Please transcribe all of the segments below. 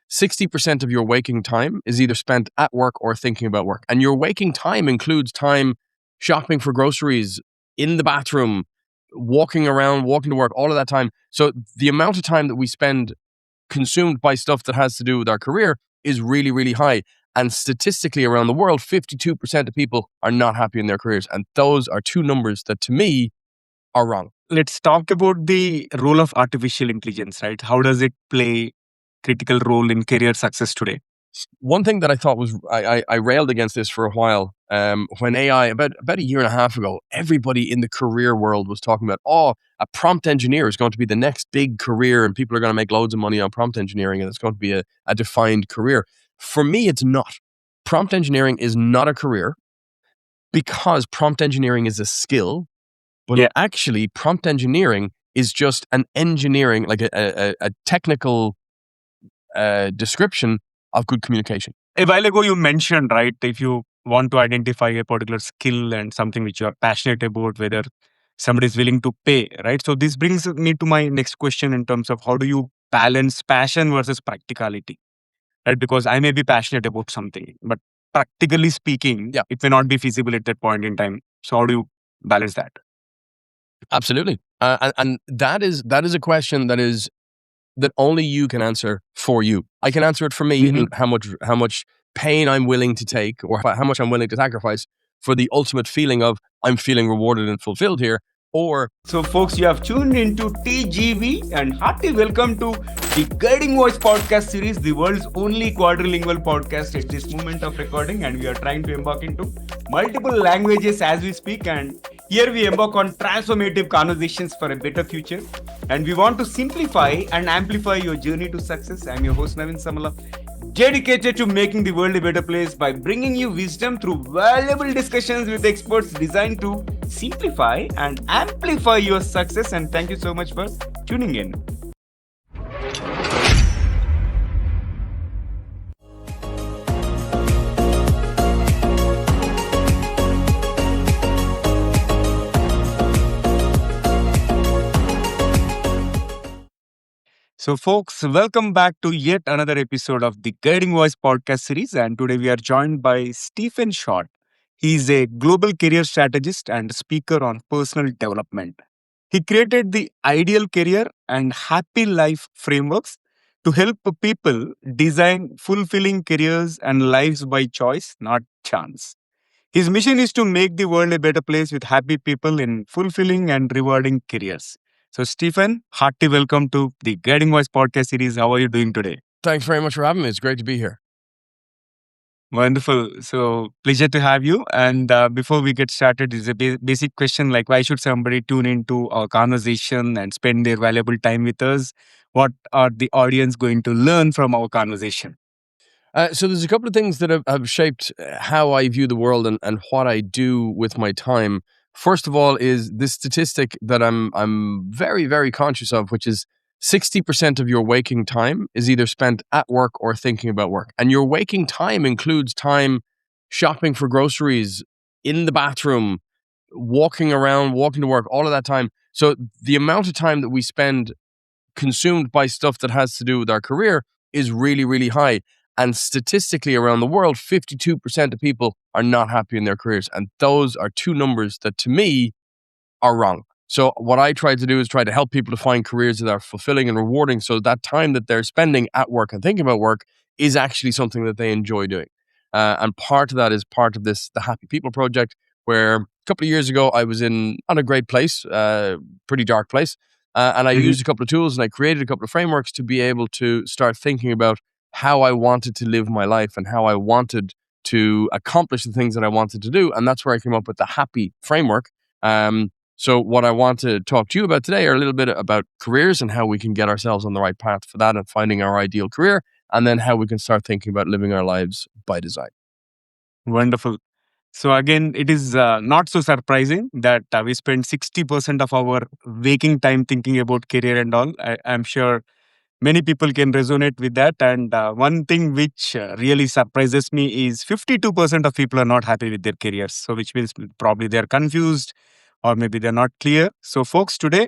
60% of your waking time is either spent at work or thinking about work. And your waking time includes time shopping for groceries, in the bathroom, walking around, walking to work, all of that time. So the amount of time that we spend consumed by stuff that has to do with our career is really, really high. And statistically around the world, 52% of people are not happy in their careers. And those are two numbers that to me are wrong. Let's talk about the role of artificial intelligence, right? How does it play critical role in career success today? One thing that I thought was, I railed against this for a while. When AI, about a year and a half ago, everybody in the career world was talking about, a prompt engineer is going to be the next big career and people are going to make loads of money on prompt engineering and it's going to be a defined career. For me, it's not. Prompt engineering is not a career because prompt engineering is a skill, but actually prompt engineering is just an engineering, like a technical description of good communication. A while ago, you mentioned, right, if you want to identify a particular skill and something which you are passionate about, whether somebody is willing to pay, right? So this brings me to my next question in terms of how do you balance passion versus practicality, right? Because I may be passionate about something, but practically speaking, it may not be feasible at that point in time. So how do you balance that? Absolutely. And that is a question that only you can answer for you. I can answer it for me, and how much pain I'm willing to take or how much I'm willing to sacrifice for the ultimate feeling of I'm feeling rewarded and fulfilled here. So folks, you have tuned into TGV and hearty welcome to the Guiding Voice podcast series, the world's only quadrilingual podcast at this moment of recording, and we are trying to embark into multiple languages as we speak, and here we embark on transformative conversations for a better future, and we want to simplify and amplify your journey to success. I'm your host Navin Samala, dedicated to making the world a better place by bringing you wisdom through valuable discussions with experts designed to simplify and amplify your success. And thank you so much for tuning in. So folks, welcome back to yet another episode of the Guiding Voice podcast series. And today we are joined by Stephen Shortt. He's a global career strategist and speaker on personal development. He created the Ideal Career and Happy Life frameworks to help people design fulfilling careers and lives by choice, not chance. His mission is to make the world a better place with happy people in fulfilling and rewarding careers. So, Stephen, hearty welcome to the Guiding Voice podcast series. How are you doing today? Thanks very much for having me. It's great to be here. Wonderful. So, pleasure to have you. And before we get started, it's a basic question like why should somebody tune into our conversation and spend their valuable time with us? What are the audience going to learn from our conversation? So there's a couple of things that have shaped how I view the world and what I do with my time. First of all is this statistic that I'm very, very conscious of, which is 60% of your waking time is either spent at work or thinking about work. And your waking time includes time shopping for groceries, in the bathroom, walking around, walking to work, all of that time. So the amount of time that we spend consumed by stuff that has to do with our career is really, really high. And statistically around the world, 52% of people are not happy in their careers. And those are two numbers that to me are wrong. So what I try to do is try to help people to find careers that are fulfilling and rewarding. So that time that they're spending at work and thinking about work is actually something that they enjoy doing. And part of that is part of the Happy People Project, where a couple of years ago, I was not a great place, pretty dark place. And I used a couple of tools and I created a couple of frameworks to be able to start thinking about how I wanted to live my life and how I wanted to accomplish the things that I wanted to do. And that's where I came up with the Happy framework. So what I want to talk to you about today are a little bit about careers and how we can get ourselves on the right path for that and finding our ideal career, and then how we can start thinking about living our lives by design. Wonderful. So again, it is not so surprising that we spend 60% of our waking time thinking about career and all. I'm sure many people can resonate with that. And one thing which really surprises me is 52% of people are not happy with their careers. So which means probably they're confused or maybe they're not clear. So folks, today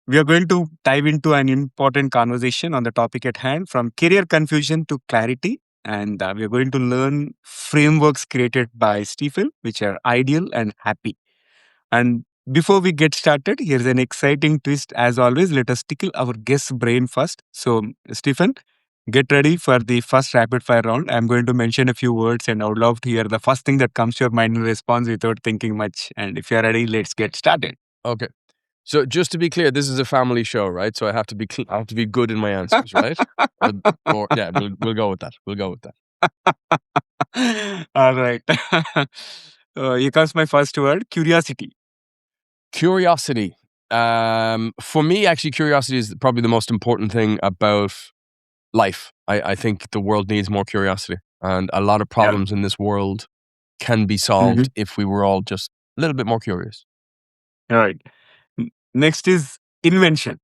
We are going to dive into an important conversation on the topic at hand, from career confusion to clarity. And we are going to learn frameworks created by Stephen, which are ideal and happy. And before we get started, here's an exciting twist. As always, let us tickle our guest's brain first. So, Stephen, get ready for the first rapid fire round. I'm going to mention a few words, and I would love to hear the first thing that comes to your mind in response without thinking much. And if you're ready, let's get started. Okay. So just to be clear, this is a family show, right? So I have to be I have to be good in my answers, right? Or yeah, we'll go with that. We'll go with that. All right. Here comes my first word, curiosity. Curiosity. For me, actually, curiosity is probably the most important thing about life. I think the world needs more curiosity, and a lot of problems in this world can be solved if we were all just a little bit more curious. All right. Next is invention.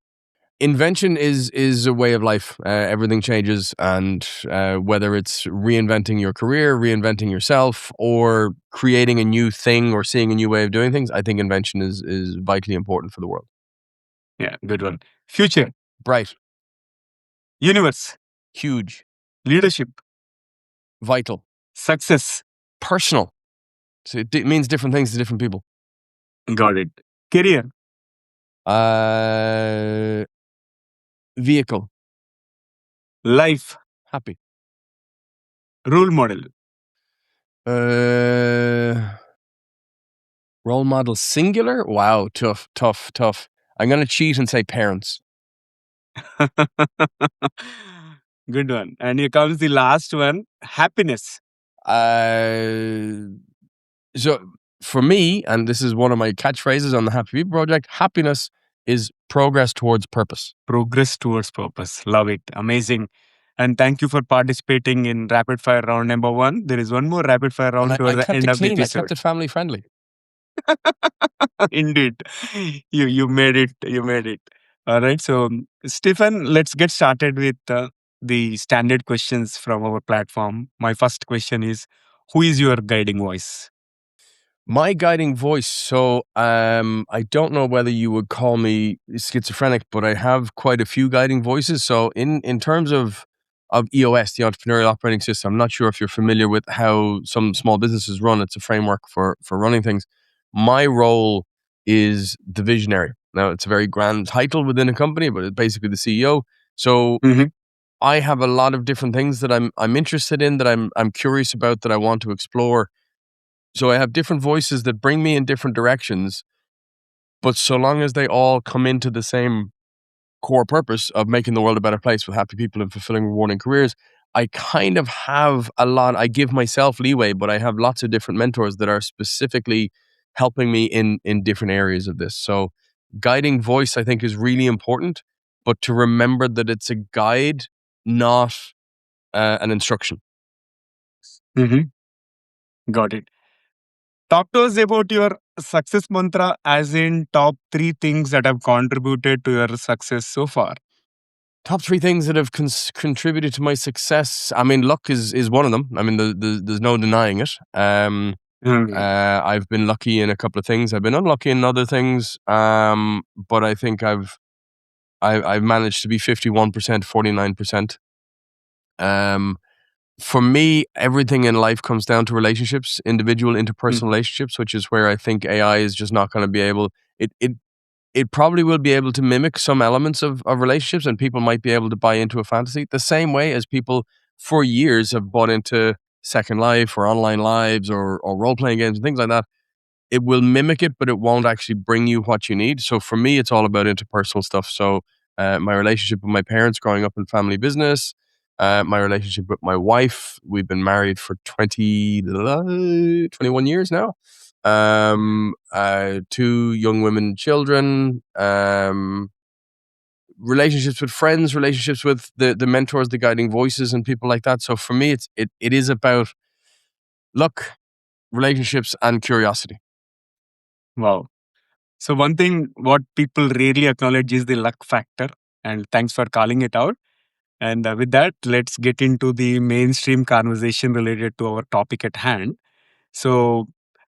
Invention is a way of life. Everything changes, and whether it's reinventing your career, reinventing yourself, or creating a new thing or seeing a new way of doing things, I think invention is vitally important for the world. Yeah, good one. Future. Bright. Universe. Huge. Leadership. Vital. Success. Personal. So it means different things to different people. Got it. Career. Vehicle. Life. Happy. Role model. Role model singular? Wow, tough. I'm going to cheat and say parents. Good one. And here comes the last one, happiness. So for me, and this is one of my catchphrases on the Happy People Project, happiness is progress towards purpose. Progress towards purpose. Love it. Amazing. And thank you for participating in rapid fire round number 1. There is one more rapid fire round toward the end of the episode. I kept it family friendly. Indeed. You made it. You made it. All right. So, Stephen, let's get started with the standard questions from our platform. My first question is, who is your guiding voice? My guiding voice. So I don't know whether you would call me schizophrenic, but I have quite a few guiding voices. So in terms of EOS, the Entrepreneurial Operating System, I'm not sure if you're familiar with how some small businesses run. It's a framework for running things. My role is the visionary. Now, it's a very grand title within a company, but it's basically the CEO. So I have a lot of different things that I'm interested in, that I'm curious about, that I want to explore. So I have different voices that bring me in different directions, but so long as they all come into the same core purpose of making the world a better place with happy people and fulfilling, rewarding careers, I kind of have I give myself leeway, but I have lots of different mentors that are specifically helping me in different areas of this. So guiding voice, I think, is really important, but to remember that it's a guide, not an instruction. Got it. Talk to us about your success mantra, as in top 3 things that have contributed to your success so far. Top 3 things that have contributed to my success. I mean, luck is one of them. I mean, there's no denying it. I've been lucky in a couple of things. I've been unlucky in other things. But I think I've managed to be 51%, 49%. For me, everything in life comes down to relationships, individual interpersonal relationships, which is where I think AI is just not going to be able. It probably will be able to mimic some elements of relationships, and people might be able to buy into a fantasy the same way as people for years have bought into Second Life or online lives or role-playing games and things like that. It will mimic it, but it won't actually bring you what you need. So for me, it's all about interpersonal stuff. So my relationship with my parents growing up in family business, my relationship with my wife, we've been married for 21 years now. 2 young women, children, relationships with friends, relationships with the mentors, the guiding voices, and people like that. So for me, it is about luck, relationships, and curiosity. Wow. So one thing what people rarely acknowledge is the luck factor, and thanks for calling it out. And with that, let's get into the mainstream conversation related to our topic at hand. So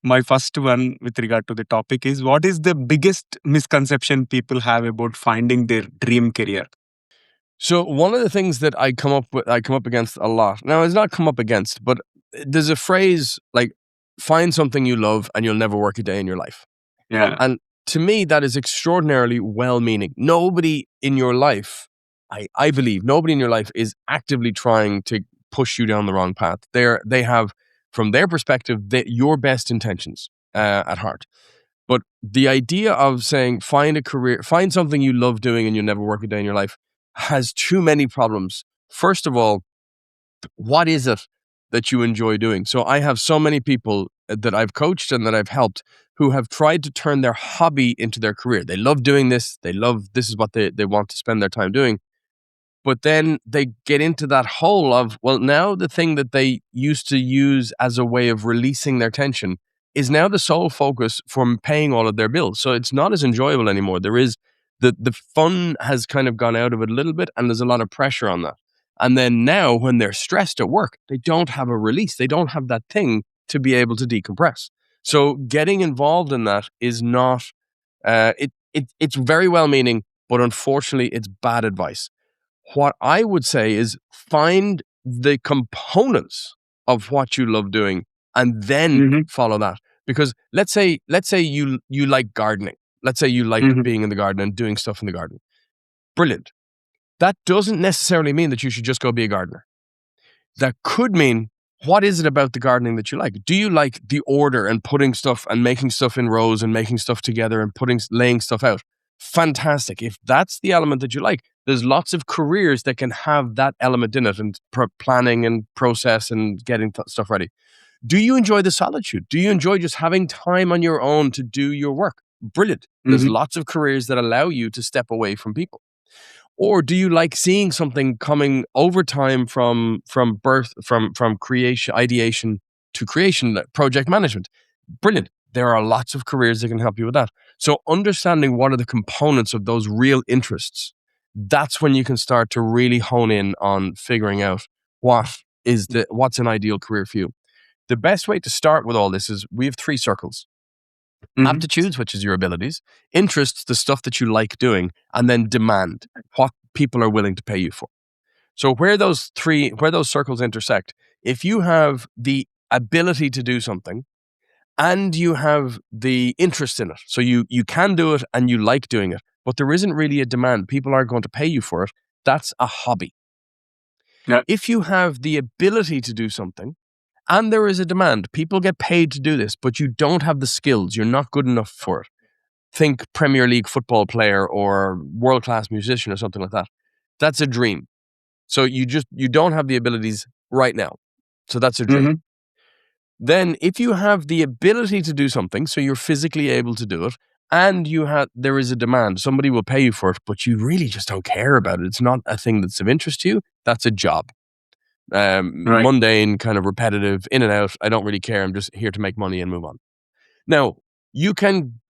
my first one with regard to the topic is, what is the biggest misconception people have about finding their dream career? So one of the things that I come up against a lot. Now, it's not come up against, but there's a phrase like, find something you love and you'll never work a day in your life. Yeah. And to me, that is extraordinarily well-meaning. Nobody in your life, I believe, nobody in your life is actively trying to push you down the wrong path. They have, from their perspective, your best intentions at heart. But the idea of saying, find a career, find something you love doing and you'll never work a day in your life, has too many problems. First of all, what is it that you enjoy doing? So I have so many people that I've coached and that I've helped who have tried to turn their hobby into their career. They love doing this. This is what they want to spend their time doing. But then they get into that hole of, well, now the thing that they used to use as a way of releasing their tension is now the sole focus for paying all of their bills. So it's not as enjoyable anymore. There is the fun has kind of gone out of it a little bit, and there's a lot of pressure on that. And then now when they're stressed at work, they don't have a release. They don't have that thing to be able to decompress. So getting involved in that is not, it's very well-meaning, but unfortunately it's bad advice. What I would say is find the components of what you love doing and then follow that. Because let's say you like gardening. Let's say you like being in the garden and doing stuff in the garden. Brilliant. That doesn't necessarily mean that you should just go be a gardener. That could mean, what is it about the gardening that you like? Do you like the order and putting stuff and making stuff in rows and making stuff together and laying stuff out? Fantastic. If that's the element that you like, there's lots of careers that can have that element in it, and planning and process and getting stuff ready. Do you enjoy the solitude? Do you enjoy just having time on your own to do your work? Brilliant. There's lots of careers that allow you to step away from people. Or do you like seeing something coming over time from birth, from creation, ideation to creation, like project management? Brilliant. There are lots of careers that can help you with that. So understanding what are the components of those real interests, that's when you can start to really hone in on figuring out what's an ideal career for you. The best way to start with all this is, we have 3 circles. Aptitudes, which is your abilities; interests, the stuff that you like doing; and then demand, what people are willing to pay you for. So where those circles intersect, if you have the ability to do something and you have the interest in it, so you can do it and you like doing it, but there isn't really a demand, people aren't going to pay you for it, that's a hobby. Yeah. If you have the ability to do something and there is a demand, people get paid to do this, but you don't have the skills, you're not good enough for it. Think Premier League football player or world-class musician or something like that. That's a dream. So you don't have the abilities right now. So that's a dream. Then if you have the ability to do something, so you're physically able to do it, and there is a demand, somebody will pay you for it, but you really just don't care about it. It's not a thing that's of interest to you. That's a job. Mundane, kind of repetitive, in and out. I don't really care. I'm just here to make money and move on. Now, you can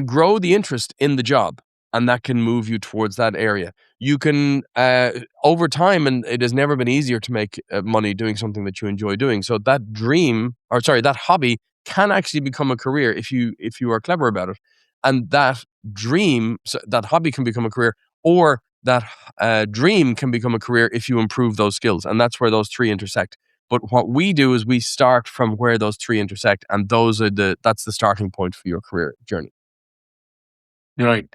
grow the interest in the job, and that can move you towards that area. You can, over time, and it has never been easier to make money doing something that you enjoy doing. So that that hobby can actually become a career if you are clever about it. And that hobby can become a career, or that dream can become a career if you improve those skills. And that's where those 3 intersect. But what we do is we start from where those 3 intersect, and that's the starting point for your career journey. Right.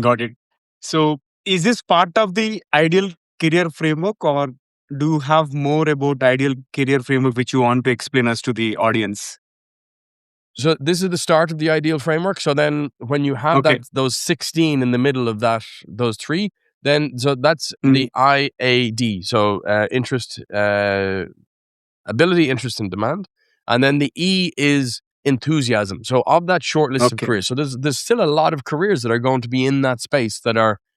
Got it. So is this part of the ideal career framework, or do you have more about ideal career framework which you want to explain us to the audience? So this is the start of the ideal framework. So then when you have those 16 in the middle of those 3, then so that's the IAD. So interest, ability, interest, and demand. And then the E is enthusiasm. So of that short list of careers, so there's still a lot of careers that are going to be in that space that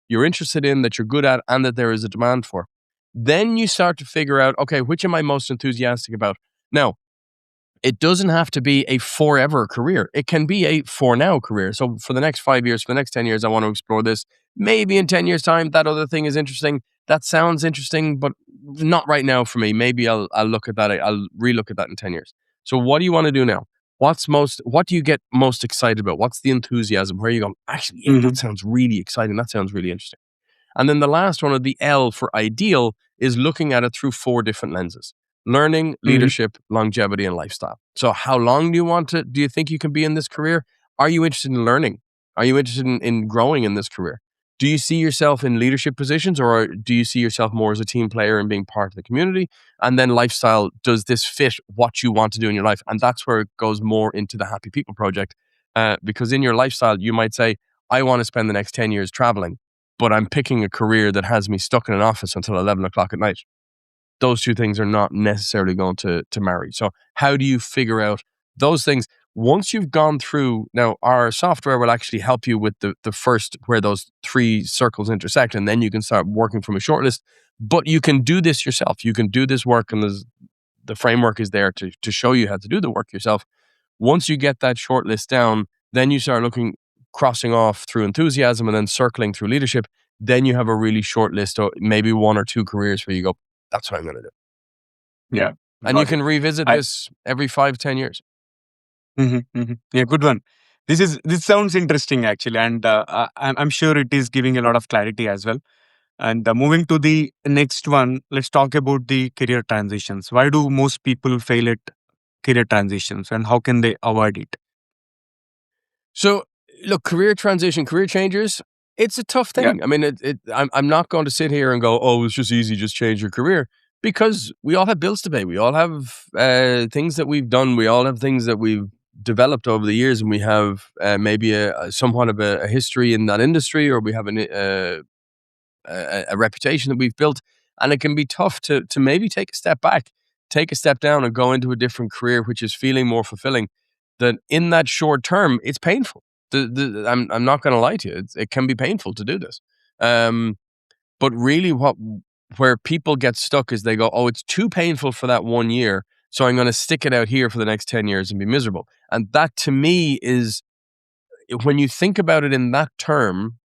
you're interested in, that you're good at, and that there is a demand for. Then you start to figure out, okay, which am I most enthusiastic about? Now, it doesn't have to be a forever career. It can be a for now career. So for the next 5 years, for the next 10 years, I want to explore this. Maybe in 10 years' time, that other thing is interesting. That sounds interesting, but not right now for me. Maybe I'll look at that. I'll relook at that in 10 years. So what do you want to do now? What do you get most excited about? What's the enthusiasm? Where you go, actually, yeah, that sounds really exciting. That sounds really interesting. And then the last one, of the L for ideal, is looking at it through 4 different lenses: learning, leadership, longevity, and lifestyle. So how long do you think you can be in this career? Are you interested in learning? Are you interested in growing in this career? Do you see yourself in leadership positions, or do you see yourself more as a team player and being part of the community? And then lifestyle, does this fit what you want to do in your life? And that's where it goes more into the Happy People Project. Because in your lifestyle, you might say, I want to spend the next 10 years traveling, but I'm picking a career that has me stuck in an office until 11 o'clock at night. Those two things are not necessarily going to marry. So how do you figure out those things? Once you've gone through, now our software will actually help you with the first, where those 3 circles intersect, and then you can start working from a shortlist. But you can do this yourself. You can do this work, and the framework is there to show you how to do the work yourself. Once you get that shortlist down, then you start crossing off through enthusiasm and then circling through leadership. Then you have a really short list of maybe 1 or 2 careers where you go, that's what I'm going to do. Yeah. And you can revisit this every 5-10 years. Yeah, good one. This sounds interesting actually, and I'm sure it is giving a lot of clarity as well. And moving to the next one, let's talk about the career transitions. Why do most people fail at career transitions, and how can they avoid it? So, look, career changers, it's a tough thing. I mean, I'm not going to sit here and go, oh, it's just easy, just change your career, because we all have bills to pay. We all have things that we've done. We all have things that we've developed over the years, and we have maybe somewhat of a history in that industry, or we have a reputation that we've built. And it can be tough to maybe take a step back, take a step down, and go into a different career, which is feeling more fulfilling. That in that short term, it's painful. I'm not going to lie to you. It can be painful to do this. But really where people get stuck is they go, oh, it's too painful for that 1 year, so I'm going to stick it out here for the next 10 years and be miserable. And that, to me, is, when you think about it in that term,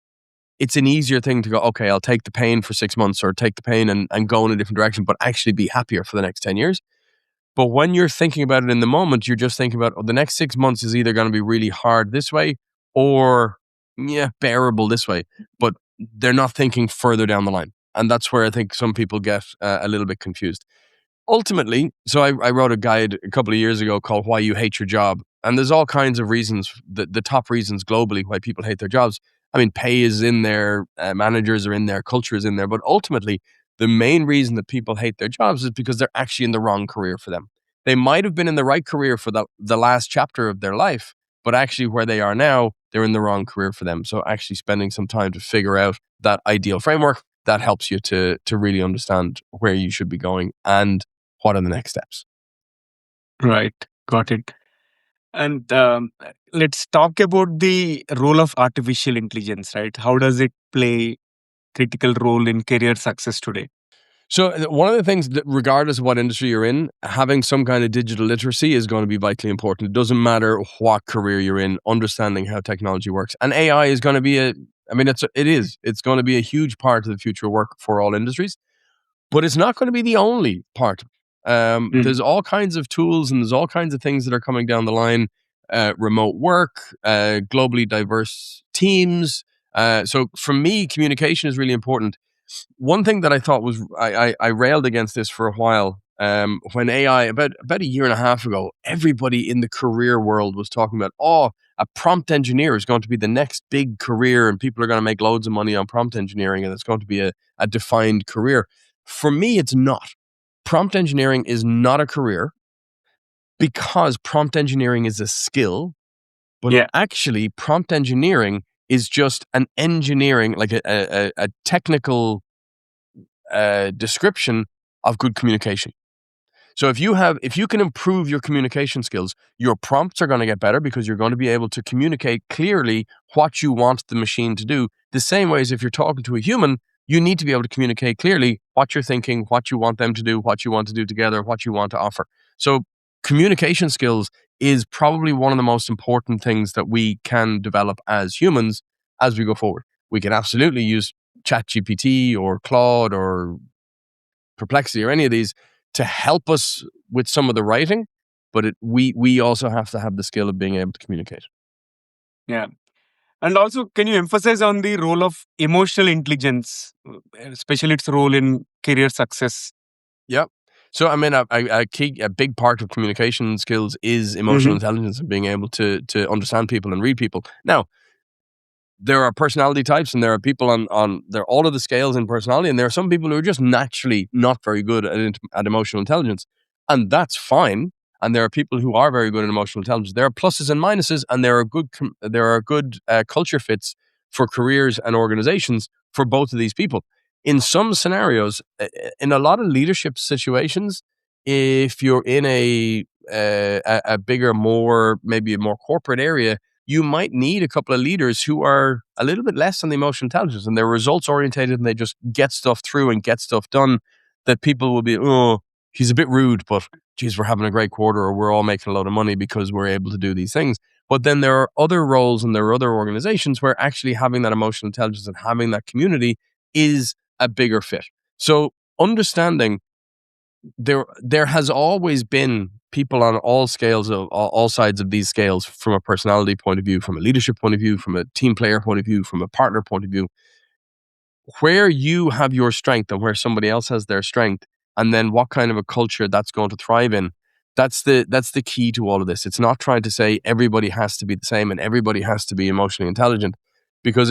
it's an easier thing to go, okay, I'll take the pain for 6 months, or take the pain and go in a different direction, but actually be happier for the next 10 years. But when you're thinking about it in the moment, you're just thinking about, oh, the next 6 months is either going to be really hard this way, or bearable this way. But they're not thinking further down the line. And that's where I think some people get a little bit confused. Ultimately, so I wrote a guide a couple of years ago called Why You Hate Your Job. And there's all kinds of reasons, the top reasons globally why people hate their jobs. I mean, pay is in there, managers are in there, culture is in there. But ultimately, the main reason that people hate their jobs is because they're actually in the wrong career for them. They might have been in the right career for the last chapter of their life, but actually where they are now, they're in the wrong career for them. So actually spending some time to figure out that ideal framework, that helps you to really understand where you should be going and what are the next steps. Right. Got it. And let's talk about the role of artificial intelligence, right? How does it play critical role in career success today? So one of the things that, regardless of what industry you're in, having some kind of digital literacy is going to be vitally important. It doesn't matter what career you're in, understanding how technology works. And AI is going to be it's going to be a huge part of the future of work for all industries, but it's not going to be the only part. There's all kinds of tools, and there's all kinds of things that are coming down the line. Remote work, globally diverse teams. So for me, communication is really important. One thing that I thought was, I railed against this for a while. When AI, about a year and a half ago, everybody in the career world was talking about, oh, a prompt engineer is going to be the next big career, and people are going to make loads of money on prompt engineering, and it's going to be a defined career. For me, it's not. Prompt engineering is not a career, because prompt engineering is a skill, but actually prompt engineering is just an engineering, like a technical description of good communication. So if you can improve your communication skills, your prompts are going to get better, because you're going to be able to communicate clearly what you want the machine to do. The same way as if you're talking to a human, you need to be able to communicate clearly what you're thinking, what you want them to do, what you want to do together, what you want to offer. So communication skills is probably one of the most important things that we can develop as humans as we go forward. We can absolutely use ChatGPT or Claude or Perplexity or any of these to help us with some of the writing, but we also have to have the skill of being able to communicate. Yeah. And also, can you emphasize on the role of emotional intelligence, especially its role in career success? Yeah. So I mean, a big part of communication skills is emotional intelligence and being able to understand people and read people. Now, there are personality types, and there are people on there are all of the scales in personality, and there are some people who are just naturally not very good at emotional intelligence, and that's fine. And there are people who are very good at emotional intelligence. There are pluses and minuses, and there are good culture fits for careers and organizations for both of these people. In some scenarios, in a lot of leadership situations, if you're in a bigger, maybe a more corporate area, you might need a couple of leaders who are a little bit less on the emotional intelligence, and they're results orientated, and they just get stuff through and get stuff done, that people will be, oh, he's a bit rude, but geez, we're having a great quarter, or we're all making a lot of money because we're able to do these things. But then there are other roles and there are other organizations where actually having that emotional intelligence and having that community is a bigger fit. So understanding there has always been people on all scales of all sides of these scales, from a personality point of view, from a leadership point of view, from a team player point of view, from a partner point of view, where you have your strength and where somebody else has their strength, and then what kind of a culture that's going to thrive in. That's the key to all of this. It's not trying to say everybody has to be the same and everybody has to be emotionally intelligent, because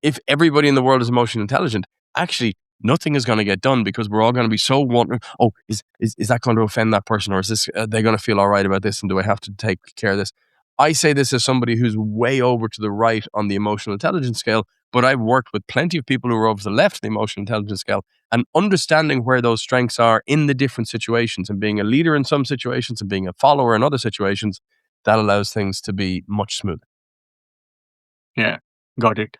if everybody in the world is emotionally intelligent, actually nothing is going to get done, because we're all going to be so wondering, oh, is that going to offend that person, or is this they going to feel all right about this, and do I have to take care of this? I say this as somebody who's way over to the right on the emotional intelligence scale, but I've worked with plenty of people who are over to the left of the emotional intelligence scale, and understanding where those strengths are in the different situations, and being a leader in some situations and being a follower in other situations, that allows things to be much smoother. Yeah, got it.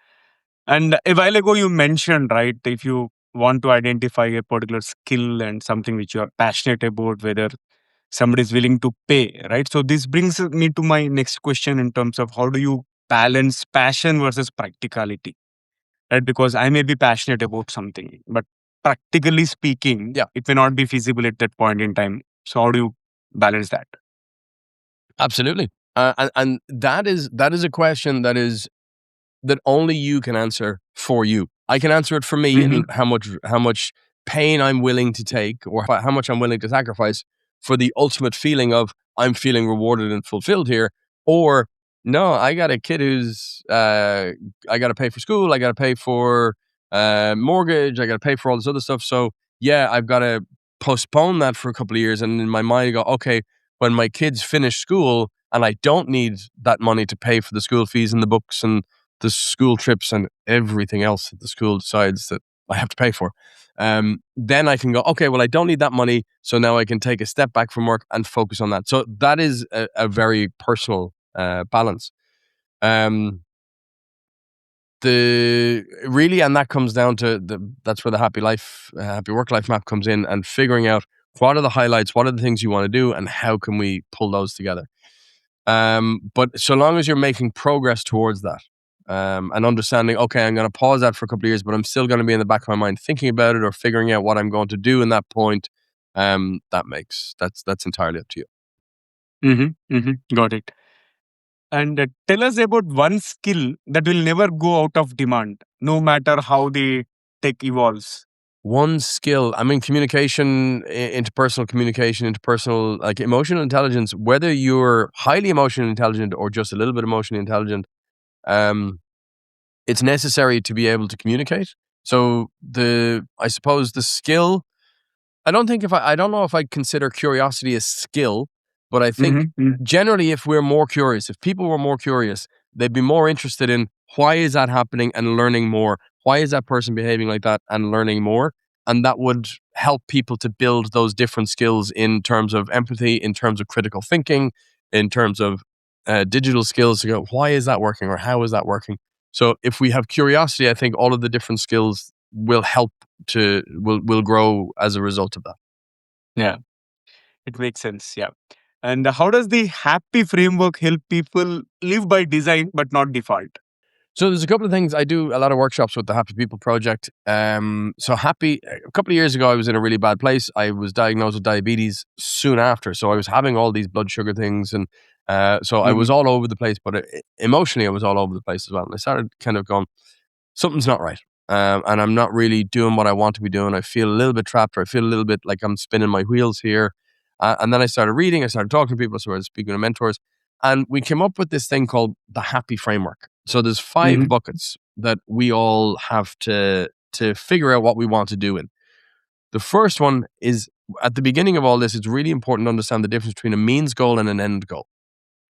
And a while ago, you mentioned, right, if you want to identify a particular skill and something which you are passionate about, whether somebody is willing to pay, right? So this brings me to my next question in terms of how do you balance passion versus practicality, right? Because I may be passionate about something, but practically speaking, Yeah. it may not be feasible at that point in time. So how do you balance that? Absolutely. And that is a question that only you can answer for you. I can answer it for me, and how much pain I'm willing to take, or how much I'm willing to sacrifice for the ultimate feeling of I'm feeling rewarded and fulfilled here. Or no, I got a kid who's I got to pay for school, I got to pay for mortgage, I got to pay for all this other stuff. So yeah, I've got to postpone that for a couple of years, and in my mind I go, okay, when my kids finish school and I don't need that money to pay for the school fees and the books and the school trips and everything else that the school decides that I have to pay for, then I can go, okay, well, I don't need that money, so now I can take a step back from work and focus on that. So that is a very personal balance. And that comes down to that's where the happy work life map comes in, and figuring out what are the highlights, what are the things you want to do, and how can we pull those together. But so long as you're making progress towards that, and understanding, okay, I'm going to pause that for a couple of years, but I'm still going to be in the back of my mind thinking about it or figuring out what I'm going to do in that point. That's entirely up to you. Got it. And tell us about one skill that will never go out of demand, no matter how the tech evolves. One skill, I mean, communication, interpersonal communication, interpersonal, like emotional intelligence, whether you're highly emotionally intelligent or just a little bit emotionally intelligent, it's necessary to be able to communicate. So I suppose the skill, I don't know if I'd consider curiosity a skill, but I think generally if people were more curious, they'd be more interested in why is that happening and learning more. Why is that person behaving like that and learning more? And that would help people to build those different skills in terms of empathy, in terms of critical thinking, in terms of digital skills to go, why is that working or how is that working? So if we have curiosity, I think all of the different skills will will grow as a result of that. Yeah, it makes sense. Yeah. And how does the happy framework help people live by design but not default? So there's a couple of things. I do a lot of workshops with the Happy People Project. So happy, a couple of years ago, I was in a really bad place. I was diagnosed with diabetes soon after. So I was having all these blood sugar things. And so I was all over the place, but emotionally, I was all over the place as well. And I started kind of going, something's not right. And I'm not really doing what I want to be doing. I feel a little bit trapped, or I feel a little bit like I'm spinning my wheels here. And then I started reading, I started talking to people, so I was speaking to mentors. And we came up with this thing called the Happy Framework. So there's 5 buckets that we all have to figure out what we want to do in. The first one is, at the beginning of all this, it's really important to understand the difference between a means goal and an end goal.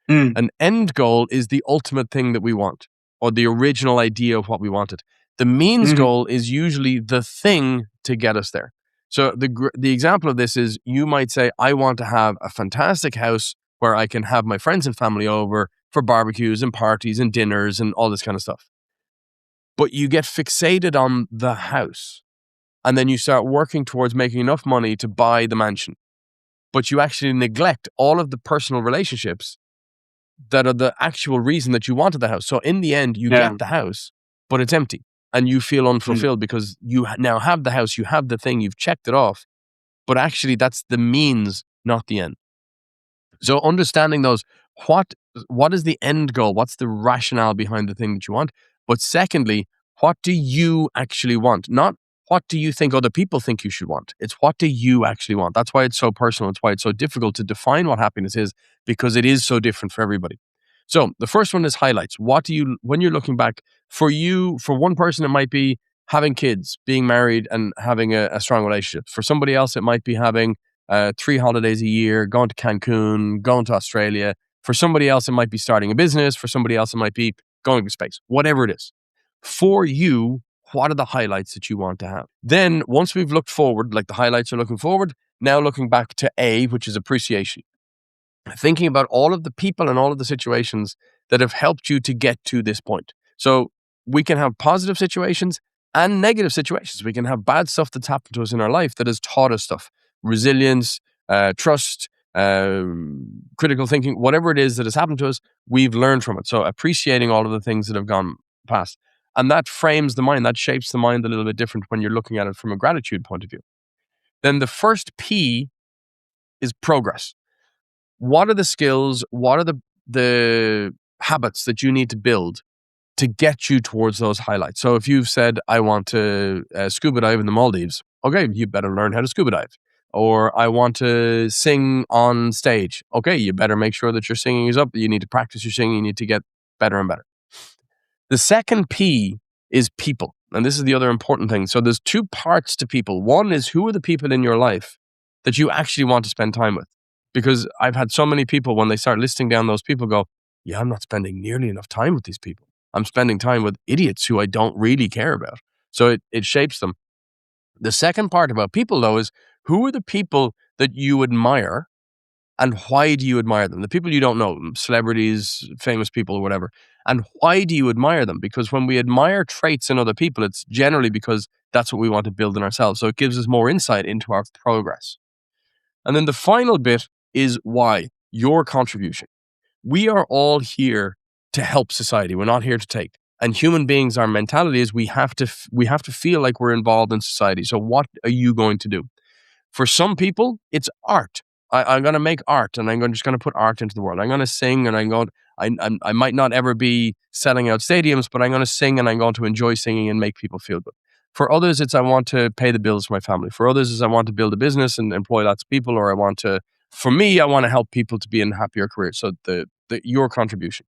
An end goal is the ultimate thing that we want, or the original idea of what we wanted. The means goal is usually the thing to get us there. So the example of this is, you might say, I want to have a fantastic house where I can have my friends and family over for barbecues and parties and dinners and all this kind of stuff. But you get fixated on the house, and then you start working towards making enough money to buy the mansion. But you actually neglect all of the personal relationships that are the actual reason that you wanted the house. So in the end, you get the house, but it's empty, and you feel unfulfilled because you now have the house, you have the thing, you've checked it off, but actually that's the means, not the end. So understanding those, what is the end goal? What's the rationale behind the thing that you want? But secondly, what do you actually want? Not what do you think other people think you should want? It's what do you actually want? That's why it's so personal. It's why it's so difficult to define what happiness is, because it is so different for everybody. So the first one is highlights. What do you, when you're looking back, for you, for one person, it might be having kids, being married, and having a strong relationship. For somebody else, it might be having 3 holidays a year, going to Cancun, going to Australia. For somebody else, it might be starting a business. For somebody else, it might be going to space. Whatever it is. For you, what are the highlights that you want to have? Then, once we've looked forward, like the highlights are looking forward, now looking back to A, which is appreciation. Thinking about all of the people and all of the situations that have helped you to get to this point. So we can have positive situations and negative situations. We can have bad stuff that's happened to us in our life that has taught us stuff. Resilience, trust, critical thinking, whatever it is that has happened to us, we've learned from it. So appreciating all of the things that have gone past. And that frames the mind, that shapes the mind a little bit different when you're looking at it from a gratitude point of view. Then the first P is progress. What are the skills? What are the habits that you need to build to get you towards those highlights? So if you've said, I want to scuba dive in the Maldives, okay, you better learn how to scuba dive. Or I want to sing on stage. Okay, you better make sure that your singing is up. You need to practice your singing. You need to get better and better. The second P is people. And this is the other important thing. So there's 2 parts to people. One is, who are the people in your life that you actually want to spend time with? Because I've had so many people, when they start listing down those people, go, yeah, I'm not spending nearly enough time with these people. I'm spending time with idiots who I don't really care about. So it shapes them. The second part about people, though, is, who are the people that you admire, and why do you admire them? The people you don't know, celebrities, famous people, or whatever. And why do you admire them? Because when we admire traits in other people, it's generally because that's what we want to build in ourselves. So it gives us more insight into our progress. And then the final bit is why, your contribution. We are all here to help society. We're not here to take. And human beings, our mentality is, we have to feel like we're involved in society. So what are you going to do? For some people, it's art. I'm going to make art, and I'm just going to put art into the world. I'm going to sing, and I might not ever be selling out stadiums, but I'm going to sing, and I'm going to enjoy singing and make people feel good. For others, it's, I want to pay the bills for my family. For others, it's, I want to build a business and employ lots of people, or for me, I want to help people to be in happier careers. So your contribution.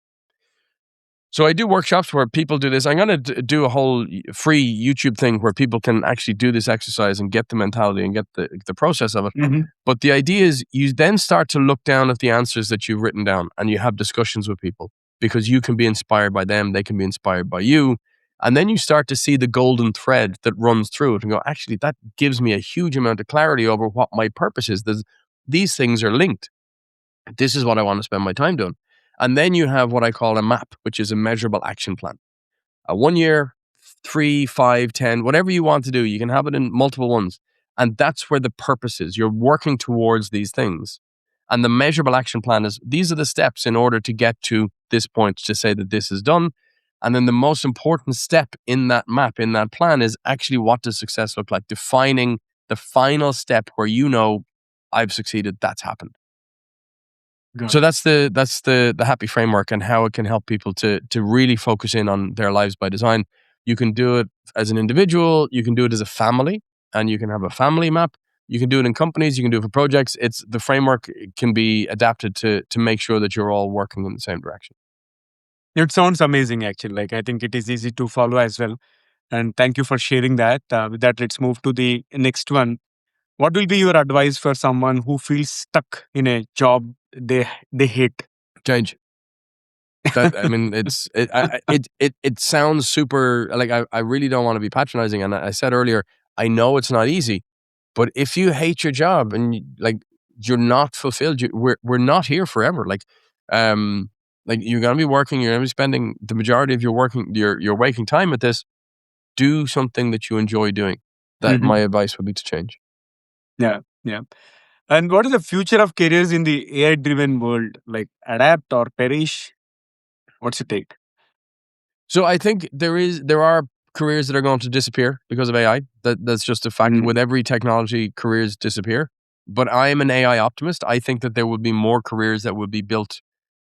So I do workshops where people do this. I'm going to do a whole free YouTube thing where people can actually do this exercise and get the mentality and get the process of it. But the idea is, you then start to look down at the answers that you've written down, and you have discussions with people, because you can be inspired by them. They can be inspired by you. And then you start to see the golden thread that runs through it and go, actually, that gives me a huge amount of clarity over what my purpose is. These things are linked. This is what I want to spend my time doing. And then you have what I call a MAP, which is a measurable action plan. A 1 year, 3, 5, 10, whatever you want to do, you can have it in multiple ones. And that's where the purpose is. You're working towards these things. And the measurable action plan is, these are the steps in order to get to this point, to say that this is done. And then the most important step in that map, in that plan, is actually what does success look like? Defining the final step where you know I've succeeded, that's happened. Got So it. that's the happy framework and how it can help people to really focus in on their lives by design. You can do it as an individual, you can do it as a family, and you can have a family map. You can do it in companies, you can do it for projects. It's the framework can be adapted to make sure that you're all working in the same direction. It sounds amazing, actually. Like, I think it is easy to follow as well. And thank you for sharing that. With that, let's move to the next one. What will be your advice for someone who feels stuck in a job they hate? Change. That I mean, it sounds super like I really don't want to be patronizing, and I said earlier, I know it's not easy, but if you hate your job and you're not fulfilled, we're not here forever. Like you're gonna be working, you're gonna be spending the majority of your waking time at this. Do something that you enjoy doing. That Mhm. my advice would be to change. Yeah, yeah. And what is the future of careers in the AI-driven world? Like, adapt or perish? What's your take? So I think there are careers that are going to disappear because of AI. That's just a fact. With Mm. every technology, careers disappear. But I am an AI optimist. I think that there will be more careers that will be built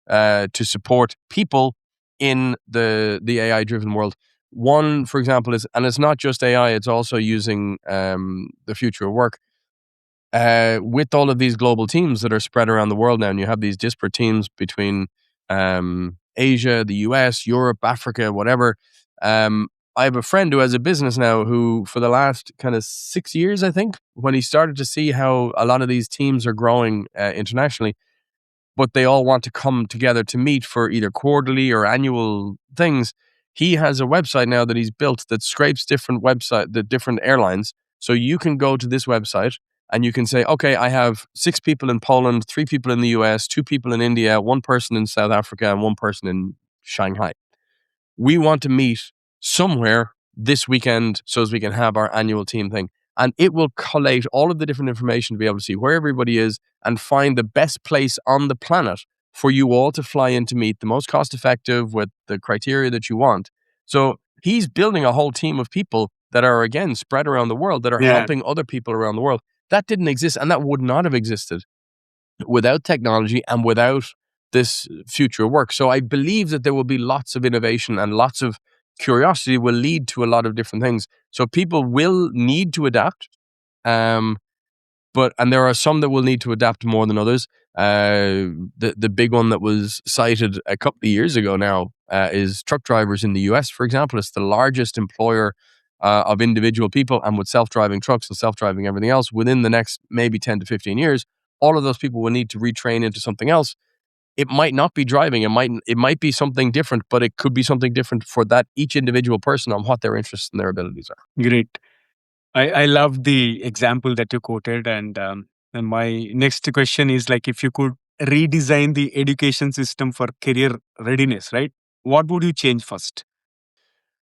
to support people in the AI driven world. One, for example, is, and it's not just AI. It's also using the future of work. With all of these global teams that are spread around the world now, and you have these disparate teams between Asia, the US, Europe, Africa, whatever. I have a friend who has a business now who, for the last kind of 6 years, I think, when he started to see how a lot of these teams are growing internationally, but they all want to come together to meet for either quarterly or annual things. He has a website now that he's built that scrapes the different airlines. So you can go to this website and you can say, okay, I have 6 people in Poland, 3 people in the US, 2 people in India, 1 person in South Africa, and 1 person in Shanghai. We want to meet somewhere this weekend so as we can have our annual team thing. And it will collate all of the different information to be able to see where everybody is and find the best place on the planet for you all to fly in to meet, the most cost effective with the criteria that you want. So he's building a whole team of people that are, again, spread around the world that are Yeah, helping other people around the world. That didn't exist, and that would not have existed without technology and without this future work. So I believe that there will be lots of innovation and lots of curiosity will lead to a lot of different things. So people will need to adapt. Um, and there are some that will need to adapt more than others. The big one that was cited a couple of years ago now is truck drivers in the US, for example. It's the largest employer of individual people, and with self-driving trucks and self-driving everything else, within the next maybe 10 to 15 years, all of those people will need to retrain into something else. It might not be driving. It might be something different, but it could be something different for that each individual person on what their interests and their abilities are. great. I love the example that you quoted. And my next question is like, if you could redesign the education system for career readiness, right? What would you change first?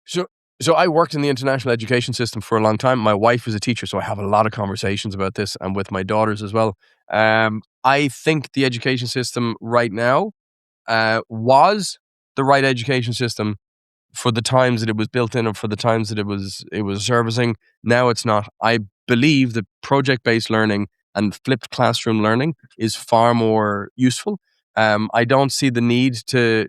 So, so I worked in the international education system for a long time. My wife was a teacher, so I have a lot of conversations about this, and with my daughters as well. I think the education system right now was the right education system for the times that it was built in and for the times that it was servicing. Now it's not. I believe that project-based learning and flipped classroom learning is far more useful. I don't see the need to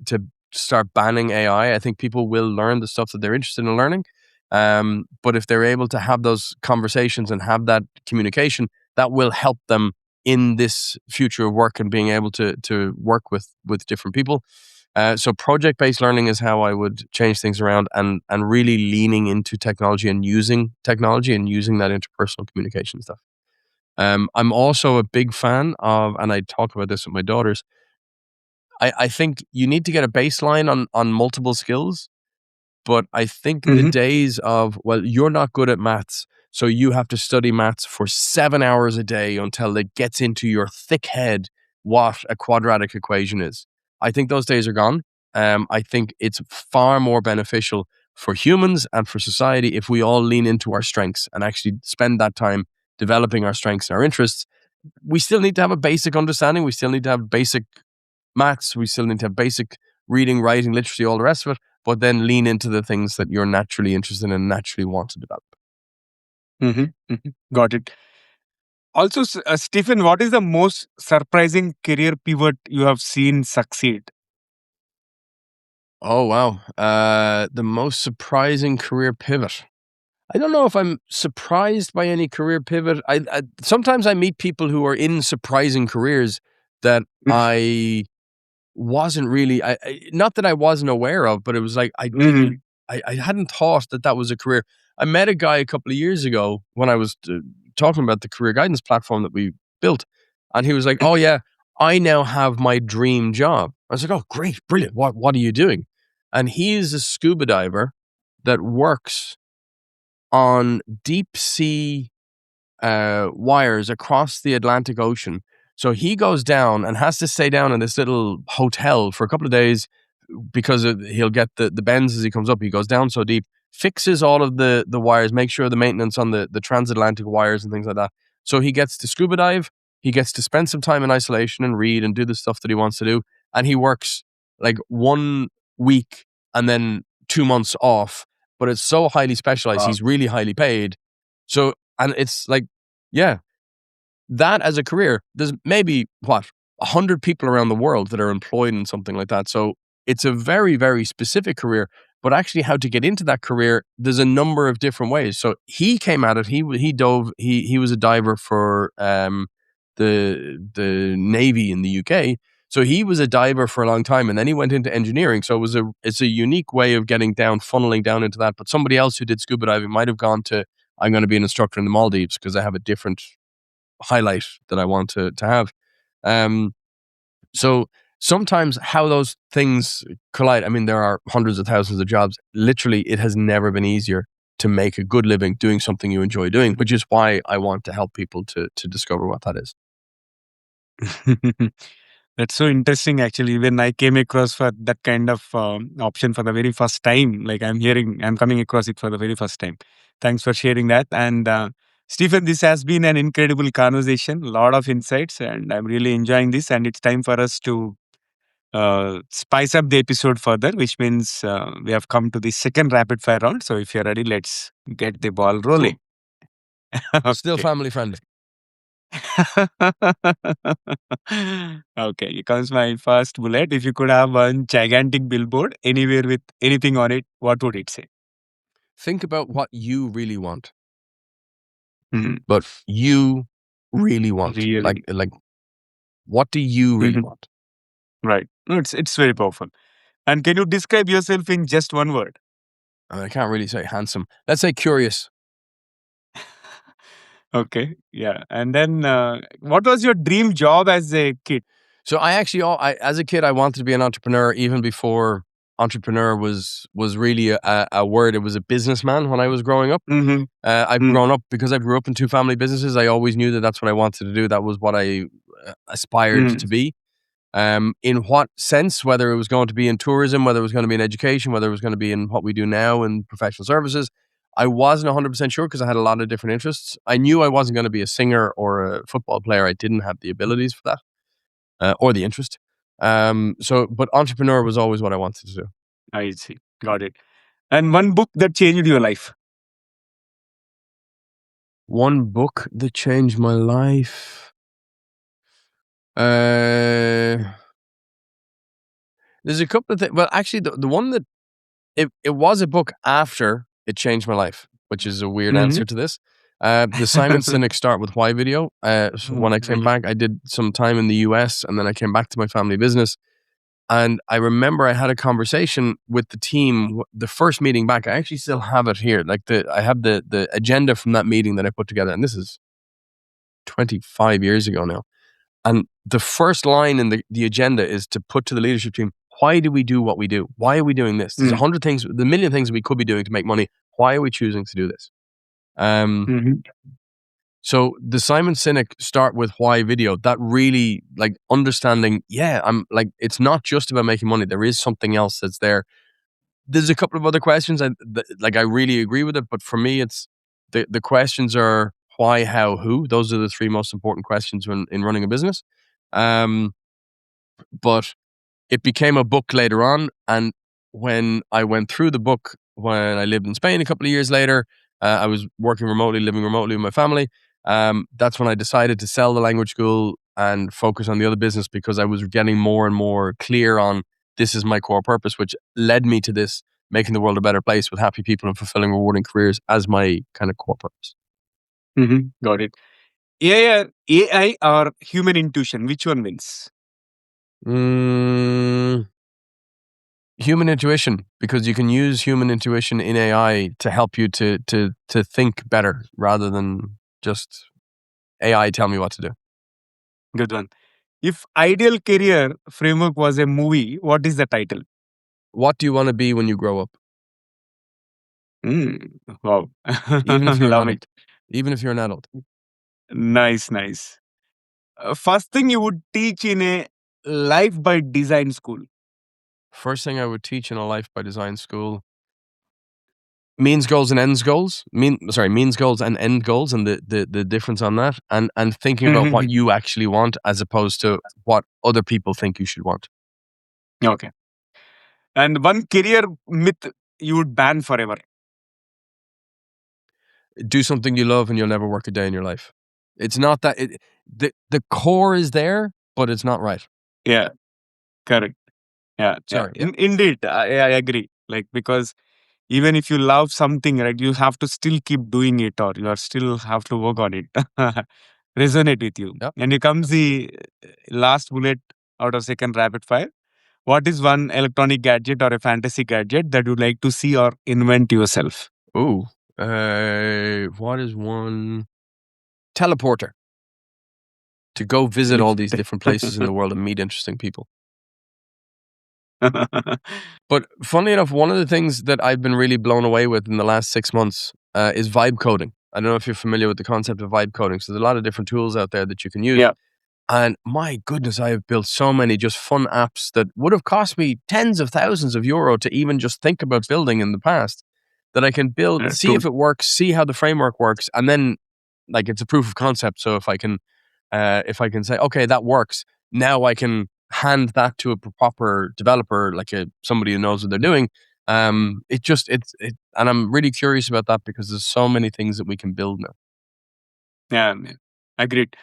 start banning AI. I think people will learn the stuff that they're interested in learning. But if they're able to have those conversations and have that communication, that will help them in this future of work and being able to work with different people. So project-based learning is how I would change things around, and really leaning into technology and using technology and using that interpersonal communication stuff. I'm also a big fan of, and I talk about this with my daughters, I think you need to get a baseline on multiple skills. But I think the Hmm. days of, well, you're not good at maths, so you have to study maths for 7 hours a day until it gets into your thick head what a quadratic equation is. I think those days are gone. I think it's far more beneficial for humans and for society if we all lean into our strengths and actually spend that time developing our strengths and our interests. We still need to have a basic understanding. We still need to have basic maths. We still need to have basic reading, writing, literacy, all the rest of it. but then lean into the things that you're naturally interested in and naturally want to develop. Got it. Also, Stephen, what is the most surprising career pivot you have seen succeed? Oh, wow. The most surprising career pivot. I don't know if I'm surprised by any career pivot. I sometimes I meet people who are in surprising careers that I wasn't really, not that I wasn't aware of, but it was like I hadn't thought that was a career. I met a guy a couple of years ago when I was talking about the career guidance platform that we built, and he was like, "Oh yeah, I now have my dream job." I was like, "Oh great, brilliant! What are you doing?" And he is a scuba diver that works on deep sea wires across the Atlantic Ocean. So he goes down and has to stay down in this little hotel for a couple of days because he'll get the bends as he comes up. He goes down so deep, fixes all of the wires, makes sure the maintenance on the transatlantic wires and things like that. So he gets to scuba dive, he gets to spend some time in isolation and read and do the stuff that he wants to do. And he works like 1 week and then 2 months off, but it's so highly specialized. Wow. He's really highly paid. So, and it's like, yeah, that as a career, there's maybe 100 people around the world that are employed in something like that. So it's a very, very specific career, but actually how to get into that career, there's a number of different ways. So he came at it, he dove, he was a diver for the Navy in the UK. So he was a diver for a long time, and then he went into engineering. So it's a unique way of getting down, funneling down into that. But somebody else who did scuba diving might have gone to, I'm going to be an instructor in the Maldives because I have a different highlight that I want to have. So sometimes how those things collide, I mean, there are hundreds of thousands of jobs. Literally, it has never been easier to make a good living doing something you enjoy doing, which is why I want to help people to discover what that is. That's so interesting, actually. When I came across for that kind of option for the very first time, like I'm coming across it for the very first time. Thanks for sharing that. And Stephen, this has been an incredible conversation, a lot of insights, and I'm really enjoying this. And it's time for us to spice up the episode further, which means we have come to the second rapid fire round. So if you're ready, let's get the ball rolling. Cool. Still family friendly. Okay, here comes my first bullet. If you could have one gigantic billboard anywhere with anything on it, what would it say? Think about what you really want. Mhm. But you really want. Really? Like what do you really want? Right. No, it's very powerful. And can you describe yourself in just one word? I can't really say handsome. Let's say curious. Okay. Yeah. And then what was your dream job as a kid? So I actually, as a kid, I wanted to be an entrepreneur even before entrepreneur was really a word. It was a businessman when I was growing up. I've grown up, because I grew up in two family businesses. I always knew that that's what I wanted to do. That was what I aspired to be. In what sense, whether it was going to be in tourism, whether it was going to be in education, whether it was going to be in what we do now in professional services, I wasn't 100% sure because I had a lot of different interests. I knew I wasn't going to be a singer or a football player. I didn't have the abilities for that or the interest. But entrepreneur was always what I wanted to do. I see. Got it. And one book that changed your life? One book that changed my life. There's a couple of things. Well, actually, the one that it was a book after it changed my life, which is a weird answer to this. The Simon Sinek Start With Why video. So when I came back, I did some time in the US, and then I came back to my family business. And I remember I had a conversation with the team, the first meeting back. I actually still have it here. Like I have the agenda from that meeting that I put together. And this is 25 years ago now. And the first line in the agenda is to put to the leadership team, why do we do what we do? Why are we doing this? There's 100 things, the million things we could be doing to make money. Why are we choosing to do this? So the Simon Sinek Start With Why video, that really, like, understanding, I'm like, it's not just about making money. There is something else that's there. There's a couple of other questions. I really agree with it. But for me, it's the questions are why, how, who. Those are the three most important questions in running a business. But it became a book later on. And when I went through the book, when I lived in Spain a couple of years later, I was working remotely, living remotely with my family. That's when I decided to sell the language school and focus on the other business, because I was getting more and more clear on this is my core purpose, which led me to this, making the world a better place with happy people and fulfilling, rewarding careers as my kind of core purpose. Got it. AI or human intuition, which one wins? Human intuition, because you can use human intuition in AI to help you to think better rather than just AI tell me what to do. Good one. If ideal career framework was a movie, what is the title? What do you want to be when you grow up? Wow. Even if you're an Love adult. it. Even if you're an adult. Nice, nice. First thing you would teach in a life by design school. First thing I would teach in a life by design school: means goals and ends goals. Means goals and end goals, and the difference on that, and thinking about what you actually want as opposed to what other people think you should want. Okay. And one career myth you would ban forever. Do something you love and you'll never work a day in your life. It's not that the core is there, but it's not right. Yeah, correct. Yeah. Sorry. Yeah. Indeed, I agree. Like, because even if you love something, right, you have to still keep doing it, or you are still have to work on it. Resonate with you. Yep. And here comes the last bullet out of second rapid fire. What is one electronic gadget or a fantasy gadget that you'd like to see or invent yourself? Ooh. What is one? Teleporter. To go visit all these different places in the world and meet interesting people. But funnily enough, one of the things that I've been really blown away with in the last 6 months is vibe coding. I don't know if you're familiar with the concept of vibe coding. So there's a lot of different tools out there that you can use. Yeah. And my goodness, I have built so many just fun apps that would have cost me tens of thousands of euro to even just think about building in the past, that I can build, see if it works, see how the framework works, and then like it's a proof of concept. So if I can say, okay, that works, now I can hand that to a proper developer, like somebody who knows what they're doing. And I'm really curious about that because there's so many things that we can build now. Yeah, agreed.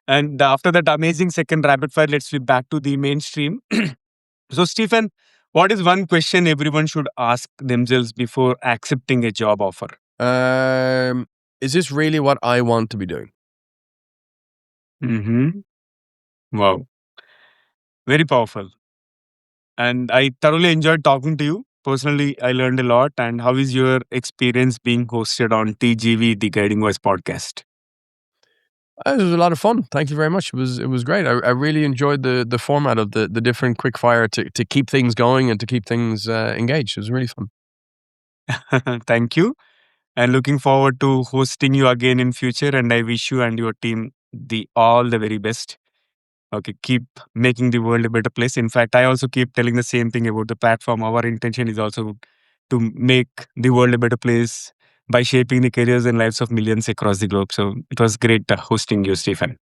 And after that amazing second rapid fire, let's flip back to the mainstream. So, Stephen, what is one question everyone should ask themselves before accepting a job offer? Is this really what I want to be doing? Wow. Very powerful. And I thoroughly enjoyed talking to you. Personally, I learned a lot. And how is your experience being hosted on TGV, the Guiding Voice podcast? It was a lot of fun. Thank you very much. It was great. I really enjoyed the format of the different quick fire to keep things going and to keep things engaged. It was really fun. Thank you. And looking forward to hosting you again in future. And I wish you and your team all the very best. Okay, keep making the world a better place. In fact, I also keep telling the same thing about the platform. Our intention is also to make the world a better place by shaping the careers and lives of millions across the globe. So it was great hosting you, Stephen.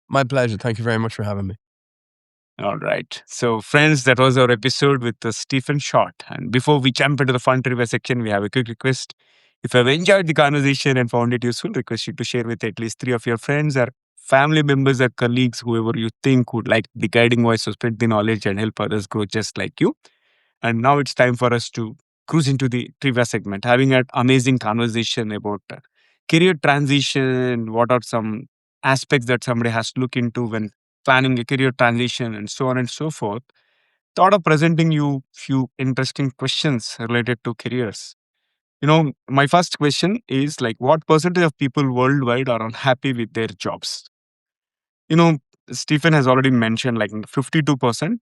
My pleasure. Thank you very much for having me. All right. So, friends, that was our episode with Stephen Shortt. And before we jump into the fun trivia section, we have a quick request. If you have enjoyed the conversation and found it useful, request you to share with at least 3 of your friends or family members or colleagues, whoever you think would like the guiding voice to spread the knowledge and help others grow just like you. And now it's time for us to cruise into the trivia segment, having an amazing conversation about career transition. What are some aspects that somebody has to look into when planning a career transition and so on and so forth? Thought of presenting you few interesting questions related to careers. My first question is like, what percentage of people worldwide are unhappy with their jobs? Stephen has already mentioned like 52%.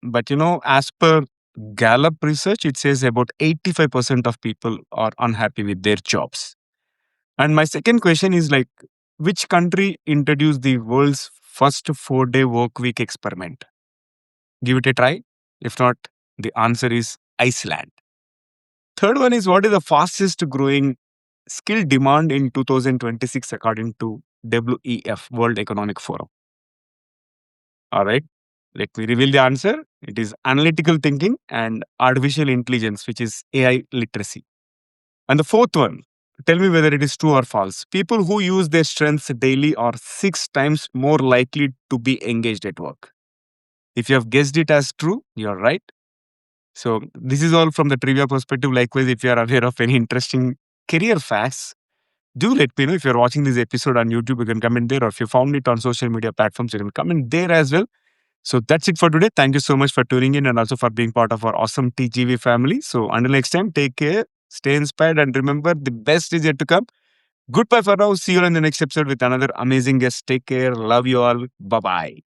But as per Gallup research, it says about 85% of people are unhappy with their jobs. And my second question is like, which country introduced the world's first 4-day work week experiment? Give it a try. If not, the answer is Iceland. Third one is, what is the fastest growing skill demand in 2026 according to WEF, World Economic Forum? All right. Let me reveal the answer. It is analytical thinking and artificial intelligence, which is AI literacy. And the fourth one, tell me whether it is true or false. People who use their strengths daily are 6 times more likely to be engaged at work. If you have guessed it as true, you're right. So this is all from the trivia perspective. Likewise, if you are aware of any interesting career facts, do let me know. If you're watching this episode on YouTube, you can comment there. Or if you found it on social media platforms, you can comment there as well. So that's it for today. Thank you so much for tuning in and also for being part of our awesome TGV family. So until next time, take care, stay inspired, and remember the best is yet to come. Goodbye for now. See you in the next episode with another amazing guest. Take care. Love you all. Bye bye.